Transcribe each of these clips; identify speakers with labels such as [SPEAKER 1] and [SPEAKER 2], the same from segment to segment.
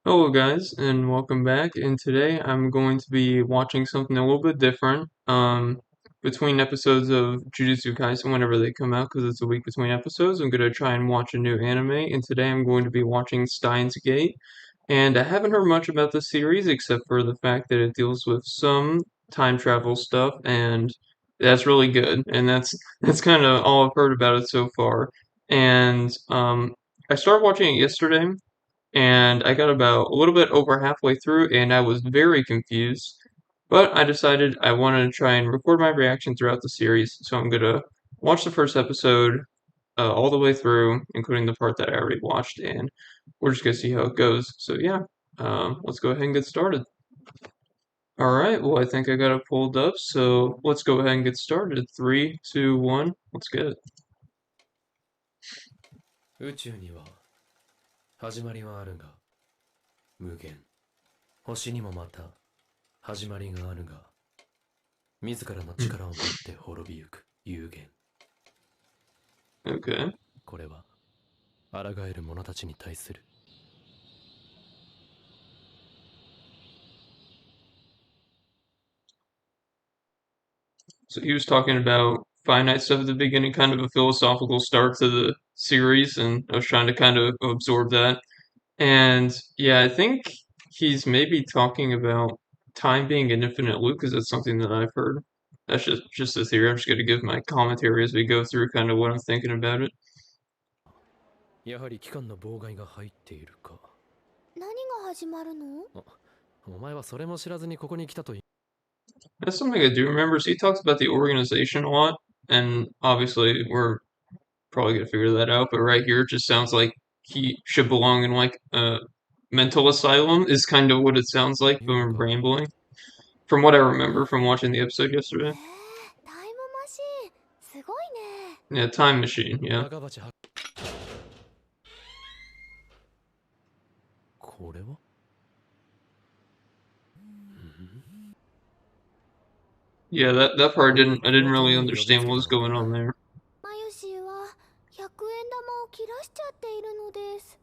[SPEAKER 1] Hello guys and welcome back, and today I'm going to be watching something a little bit different between episodes of Jujutsu Kaisen whenever they come out, because it's a week between episodes. I'm going to try and watch a new anime, and today I'm going to be watching Steins Gate. And I haven't heard much about this series except for the fact that it deals with some time travel stuff, and that's really good, and that's kind of all I've heard about it so far. And I started watching it yesterday, and I got about a little bit over halfway through, and I was very confused. But I decided I wanted to try and record my reaction throughout the series, so I'm gonna watch the first episode all the way through, including the part that I already watched, and we're just gonna see how it goes. So yeah, let's go ahead and get started. All right, well I think I got it pulled up, so let's go ahead and get started. Three, two, one, let's get it.
[SPEAKER 2] 宇宙には始まりはあるが、無限。星にもまた始まりがあるが、自らの力を持って滅びゆく有限。
[SPEAKER 1] Okay.
[SPEAKER 2] これは抗える者たちに対する。
[SPEAKER 1] So he was talking about finite stuff at the beginning, kind of a philosophical start to the series, and I was trying to kind of absorb that. And yeah, I think he's maybe talking about time being an infinite loop, because that's something that I've heard. That's just a theory. I'm just going to give my commentary as we go through kind of what I'm thinking about it.
[SPEAKER 2] やはり期間の妨害が入っているか。
[SPEAKER 3] 何が始まるの？
[SPEAKER 2] お前はそれも知らずにここに来たと。
[SPEAKER 1] That's something I do remember. So he talks about the organization a lot, and obviously we're probably gonna figure that out. But right here, it just sounds like he should belong in like a mental asylum. Is kind of what it sounds like from rambling. From what I remember from watching the episode yesterday.
[SPEAKER 3] タイムマシーン、すごいね。
[SPEAKER 1] Yeah, time machine. Yeah.
[SPEAKER 2] これは
[SPEAKER 1] Yeah, that part I didn't really understand what was going on there.
[SPEAKER 3] マユシーは100円玉を切らしちゃっているのです。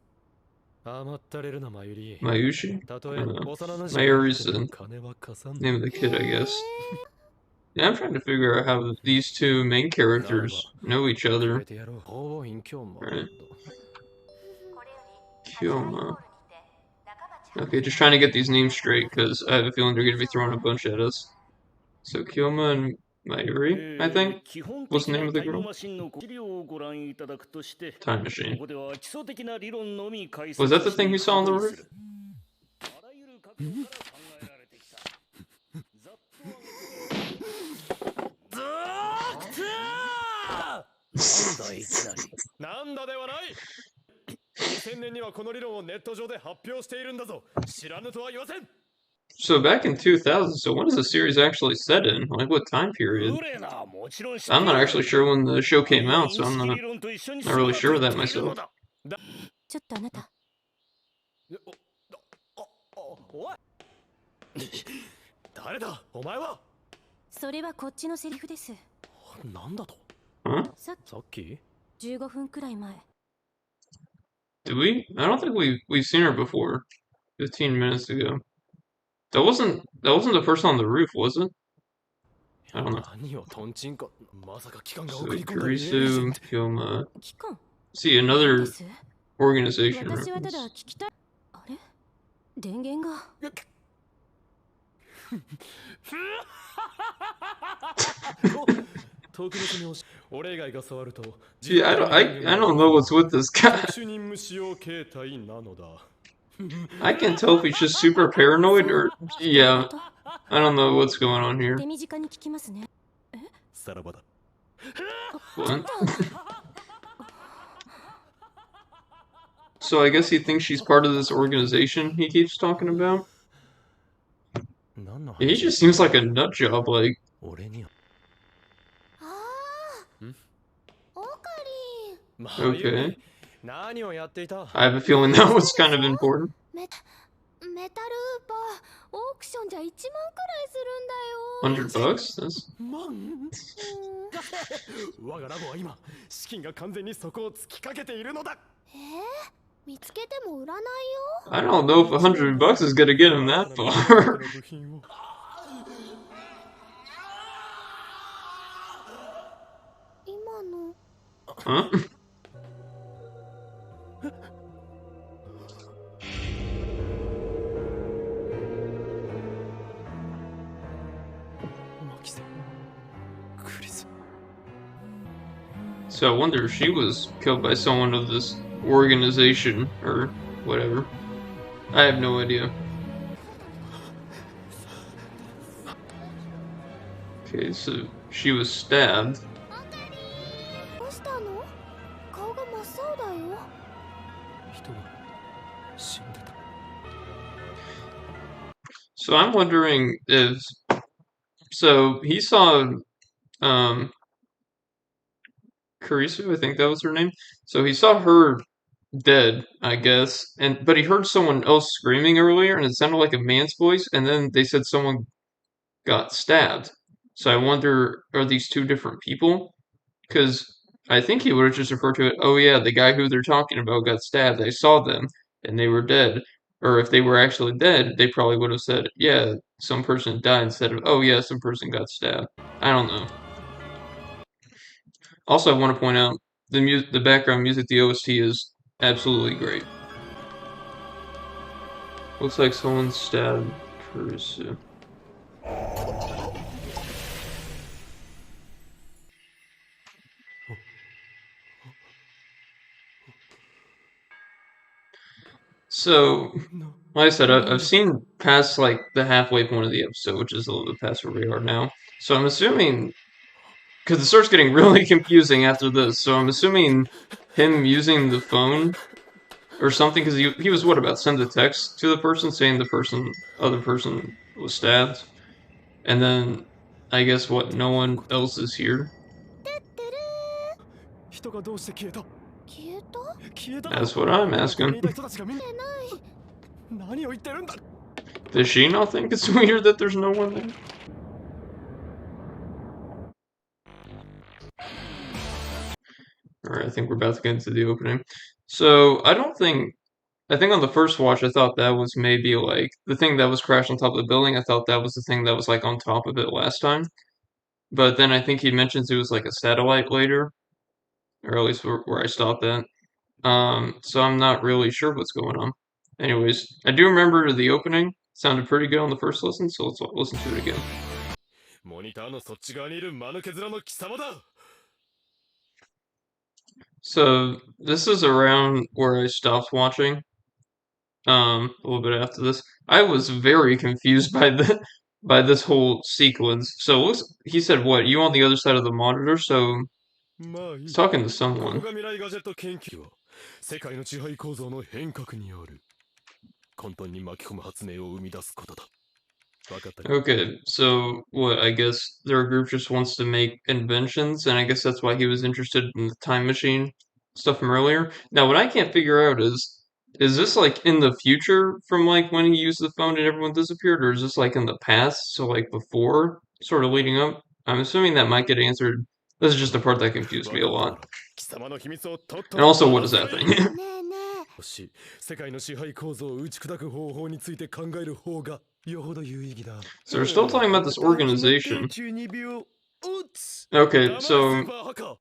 [SPEAKER 2] 甘ったれるなマユリ。
[SPEAKER 1] Mayushi? I
[SPEAKER 2] たとえ
[SPEAKER 1] don't know.
[SPEAKER 2] 幼馴染
[SPEAKER 1] Mayuri's
[SPEAKER 2] でも
[SPEAKER 1] the
[SPEAKER 2] 金は貸さん。
[SPEAKER 1] name of the kid, I guess. Yeah, I'm trying to figure out how these two main characters know each other.
[SPEAKER 2] れてやろう。応募員今日も。
[SPEAKER 1] Right. Kyoma. Okay, just trying to get these names straight, because I have a feeling they're going to be throwing a bunch at us. So Kyoma and Mayuri, I think, was the name of the girl? Time machine. Was that the thing we saw on the roof? So back in 2000, so when is the series actually set in? Like what time period? I'm not actually sure when the show came out, so I'm not really sure of that myself.
[SPEAKER 3] ちょっとあなた。
[SPEAKER 2] 誰だお前は。
[SPEAKER 3] それはこっちのセリフです。
[SPEAKER 2] なんだと。
[SPEAKER 1] Huh?
[SPEAKER 3] さ
[SPEAKER 2] っき
[SPEAKER 3] 15分くらい前。
[SPEAKER 1] Did we? I don't think we've seen her before. 15 minutes ago. That wasn't the person on the roof, was it? I don't know.
[SPEAKER 2] 何をトンチンカ。まさか機関が
[SPEAKER 1] So
[SPEAKER 2] 送り込んだ
[SPEAKER 1] Kurisu, Kyoma.
[SPEAKER 3] 期間
[SPEAKER 1] See
[SPEAKER 3] なん
[SPEAKER 1] another
[SPEAKER 3] です。
[SPEAKER 1] organization
[SPEAKER 3] 私はただ
[SPEAKER 1] reference.
[SPEAKER 3] 聞きたい。あれ？電源が。
[SPEAKER 2] 特別に俺以外が触ると
[SPEAKER 1] See, I don't know what's with this guy.
[SPEAKER 2] 特殊任務使用形態なのだ。
[SPEAKER 1] I can't tell if he's just super paranoid or yeah. I don't know what's going on here.
[SPEAKER 3] 手短に聞きますね。
[SPEAKER 2] さらばだ。
[SPEAKER 1] What? So I guess he thinks she's part of this organization he keeps talking about.
[SPEAKER 2] 何の
[SPEAKER 1] He
[SPEAKER 2] 話
[SPEAKER 1] just seems like a nut job, like
[SPEAKER 2] 俺には。
[SPEAKER 3] ああ。オカリン。
[SPEAKER 2] まあ
[SPEAKER 1] okay.
[SPEAKER 2] 何をやっていた。
[SPEAKER 1] I have a feeling that was kind of important.
[SPEAKER 3] メタルウーパーオークションじゃ1万くらいするんだよ。
[SPEAKER 1] $100? That's
[SPEAKER 2] 万。我がラボは今資金が完全にそこを突きかけているのだ。
[SPEAKER 3] 見つけても売らないよ。
[SPEAKER 1] I don't know if $100 is gonna get him that far.
[SPEAKER 3] 今の
[SPEAKER 1] Huh?
[SPEAKER 2] マキさん、クリス。
[SPEAKER 1] So I wonder if she was killed by someone of this organization or whatever. I have no idea. Okay, so she was stabbed.
[SPEAKER 3] どうしたの？顔が真っ青だよ。
[SPEAKER 2] 人が死んでた。
[SPEAKER 1] So I'm wondering if so he saw Karisu, I think that was her name. So he saw her dead, I guess, but he heard someone else screaming earlier and it sounded like a man's voice, and then they said someone got stabbed. So I wonder, are these two different people? Because I think he would have just referred to it, oh yeah, the guy who they're talking about got stabbed. I saw them and they were dead. Or if they were actually dead, they probably would have said, yeah, some person died instead of, oh yeah, some person got stabbed. I don't know. Also, I want to point out the background music, the OST is absolutely great. Looks like someone stabbed Kurisu. So, like I said, I've seen past like the halfway point of the episode, which is a little bit past where we are now. So I'm assuming, because it starts getting really confusing after this. So I'm assuming him using the phone or something, because he was what about send a text to the person saying other person was stabbed, and then I guess what no one else is here.
[SPEAKER 2] 人がどうして消えた？
[SPEAKER 3] 消えた？
[SPEAKER 2] 消えた。
[SPEAKER 1] That's what I'm
[SPEAKER 2] ここ
[SPEAKER 1] asking.
[SPEAKER 2] にいた人たちがみんな何を言ってるんだ？
[SPEAKER 1] Does she not think it's weird that there's no one there? Alright, I think we're about to get into the opening. So, I think on the first watch, I thought that was maybe like the thing that was crashed on top of the building. I thought that was the thing that was like on top of it last time. But then I think he mentions it was like a satellite later, or at least where I stopped at. So I'm not really sure what's going on. Anyways, I do remember the opening. It sounded pretty good on the first listen, so let's listen to it again.
[SPEAKER 2] モニターのそっち側にいる間抜け面の貴様だ。
[SPEAKER 1] So this is around where I stopped watching. A little bit after this, I was very confused by by this whole sequence. So it looks, he said, "What? You on the other side of the monitor?" So
[SPEAKER 2] まあい
[SPEAKER 1] he's
[SPEAKER 2] い。
[SPEAKER 1] talking to
[SPEAKER 2] こ
[SPEAKER 1] someone.
[SPEAKER 2] こが未来ガジェット研究は世界の支配構造の変革による混沌に巻き込む発明を生み出すことだ。分かったか？
[SPEAKER 1] Okay, so what? I guess their group just wants to make inventions, and I guess that's why he was interested in the time machine stuff from earlier. Now, what I can't figure out is this like in the future from like when he used the phone and everyone disappeared, or is this like in the past, so like before, sort of leading up? I'm assuming that might get answered. This is just the part that confused me a
[SPEAKER 2] 分かったな
[SPEAKER 1] lot.
[SPEAKER 2] ら貴様の秘密をとっと
[SPEAKER 1] And
[SPEAKER 2] と
[SPEAKER 1] also,
[SPEAKER 2] ば
[SPEAKER 1] what
[SPEAKER 2] ら
[SPEAKER 1] is
[SPEAKER 2] す
[SPEAKER 1] that
[SPEAKER 2] がいい。
[SPEAKER 1] thing?
[SPEAKER 3] ねえねえ。
[SPEAKER 2] し世界の支配構造を打ち砕く方法について考える方がよほど有意義だ。
[SPEAKER 1] So we're still talking about this organization.
[SPEAKER 2] 12秒打つ。
[SPEAKER 1] Okay,
[SPEAKER 2] 黙れスー
[SPEAKER 1] so
[SPEAKER 2] パーハッカー。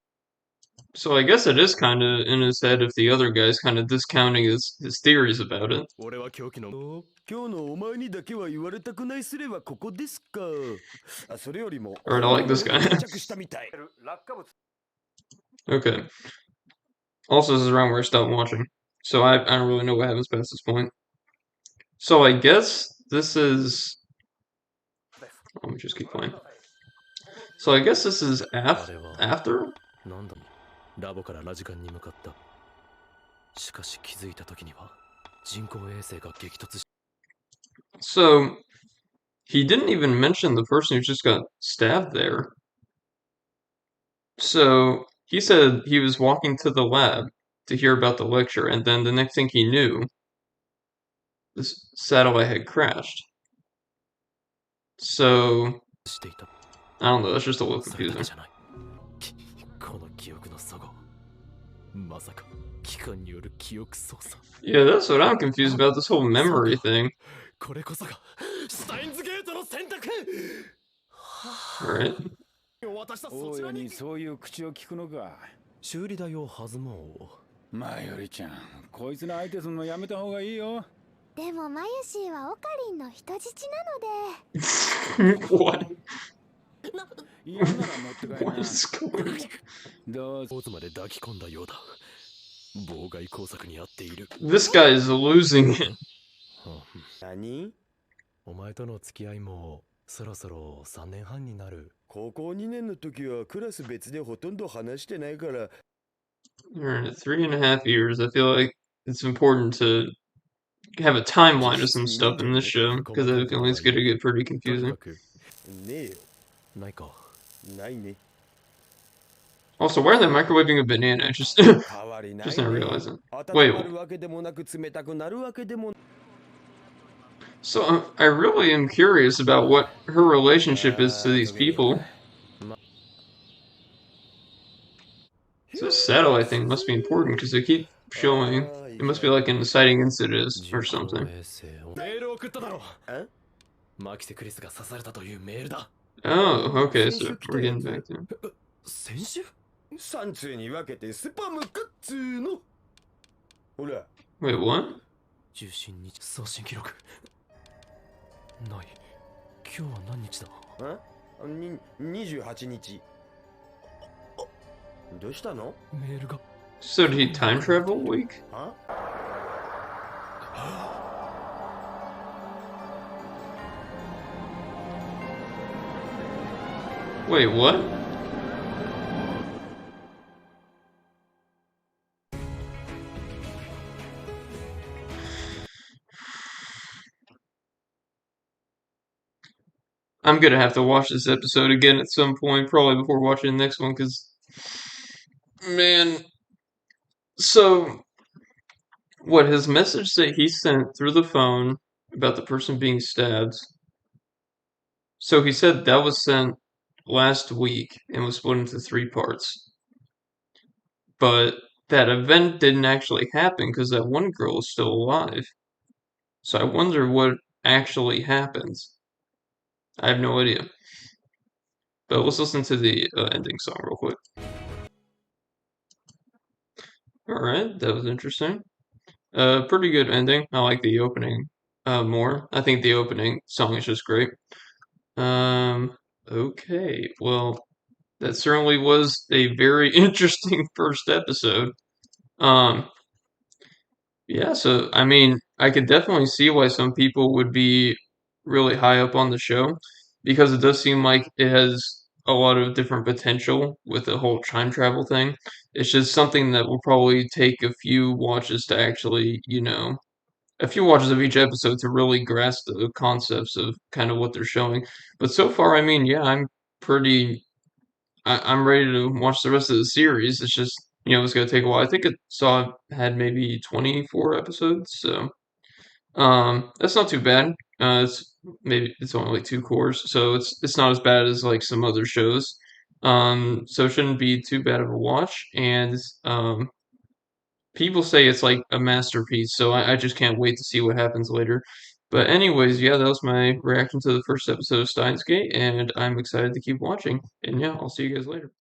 [SPEAKER 1] so I guess it is kind of in his head if the other guy's kind of discounting his theories about it.
[SPEAKER 2] 俺は狂気の今日のお前にだけは言われたくないすればここですか。あ、それよりも
[SPEAKER 1] Alright, I like this guy.
[SPEAKER 2] 到着したみたい。落下物
[SPEAKER 1] Okay. Also, this is around where I stopped watching. So I don't really know what happens past this point. So I guess this is... Let me just keep playing. So I guess this is after?
[SPEAKER 2] なんだラボからラジカンに向かった。しかし気づいた時には人工衛星が激突し
[SPEAKER 1] So he didn't even mention the person who just got stabbed there. So he said he was walking to the lab to hear about the lecture, and then the next thing he knew, this satellite had crashed. So
[SPEAKER 2] していた。
[SPEAKER 1] I don't know, that's just a little
[SPEAKER 2] それだけ
[SPEAKER 1] confusing.
[SPEAKER 2] じゃない。この記憶の齟齬。まさか機関による記憶操作。
[SPEAKER 1] Yeah, that's what I'm confused about, this whole
[SPEAKER 2] そう
[SPEAKER 1] memory
[SPEAKER 2] か
[SPEAKER 1] thing.
[SPEAKER 2] これこそがシュタインズゲートの選択。
[SPEAKER 1] Alright.
[SPEAKER 2] 私はそ
[SPEAKER 4] 大家
[SPEAKER 2] ちらに
[SPEAKER 4] にそういう口を聞くのか。
[SPEAKER 2] 修理代を弾もう。
[SPEAKER 4] まよりちゃん、こいつの相手するのやめた方がいいよ。
[SPEAKER 3] でもマユシーはオカリンの人質なので。
[SPEAKER 1] What?
[SPEAKER 4] 嫌なら持って帰り
[SPEAKER 1] What
[SPEAKER 4] な。
[SPEAKER 1] is going on?
[SPEAKER 4] どうぞ。
[SPEAKER 2] オズまで抱き込んだようだ。妨害工作に遭っている。
[SPEAKER 1] This guy is losing it.
[SPEAKER 5] 何？
[SPEAKER 2] お前との付き合いもそろそろ3年半になる。
[SPEAKER 5] 高校2年の時はクラス別でほとんど話してないから。
[SPEAKER 1] Alright, 3.5 years. I feel like it's important to have a timeline of some stuff in this show, because I feel like it's gonna get pretty
[SPEAKER 2] とに
[SPEAKER 1] confusing.
[SPEAKER 2] かく
[SPEAKER 5] ねえよ。
[SPEAKER 2] ないか。
[SPEAKER 5] ないね。
[SPEAKER 1] Also, why are they microwaving a banana? Just
[SPEAKER 5] 変わりない
[SPEAKER 1] just
[SPEAKER 5] ね。
[SPEAKER 1] didn't realize it.
[SPEAKER 5] 温まるわけでもなく冷たくなるわけでも。
[SPEAKER 1] So I really am curious about what her relationship is to these people. So this satellite thing must be important because they keep showing. It must be like an inciting incident or something.
[SPEAKER 2] メールを送っただろう。
[SPEAKER 5] え？
[SPEAKER 2] マキセクリスが刺されたというメールだ。
[SPEAKER 1] Oh, okay, so we're getting back to it.
[SPEAKER 2] 先週
[SPEAKER 5] 3通に分けてスパムかっつーの。ほら。
[SPEAKER 1] Wait, what?
[SPEAKER 2] 受信日送信記録ない。今日は何日だ。
[SPEAKER 5] 28日。どうしたの？
[SPEAKER 2] メールが。
[SPEAKER 1] So did he time travel a week?
[SPEAKER 5] は？
[SPEAKER 1] Wait, what? I'm gonna have to watch this episode again at some point, probably before watching the next one, because, man, so what his message that he sent through the phone about the person being stabbed. So he said that was sent last week and was split into 3 parts. But that event didn't actually happen because that one girl is still alive. So I wonder what actually happened. I have no idea. But let's listen to the ending song real quick. Alright, that was interesting. Pretty good ending. I like the opening more. I think the opening song is just great. Okay, well, that certainly was a very interesting first episode. Um, yeah, so I mean, I could definitely see why some people would be really high up on the show because it does seem like it has a lot of different potential with the whole time travel thing. It's just something that will probably take a few watches to actually, a few watches of each episode to really grasp the concepts of kind of what they're showing. But so far, I mean, yeah, I'm ready to watch the rest of the series. It's just, it's gonna take a while. I think had maybe 24 episodes, so that's not too bad. It's only like 2 cours, so it's not as bad as like some other shows. So it shouldn't be too bad of a watch. And people say it's like a masterpiece, so I just can't wait to see what happens later. But anyways, yeah, that was my reaction to the first episode of Steins Gate, and I'm excited to keep watching. And yeah, I'll see you guys later.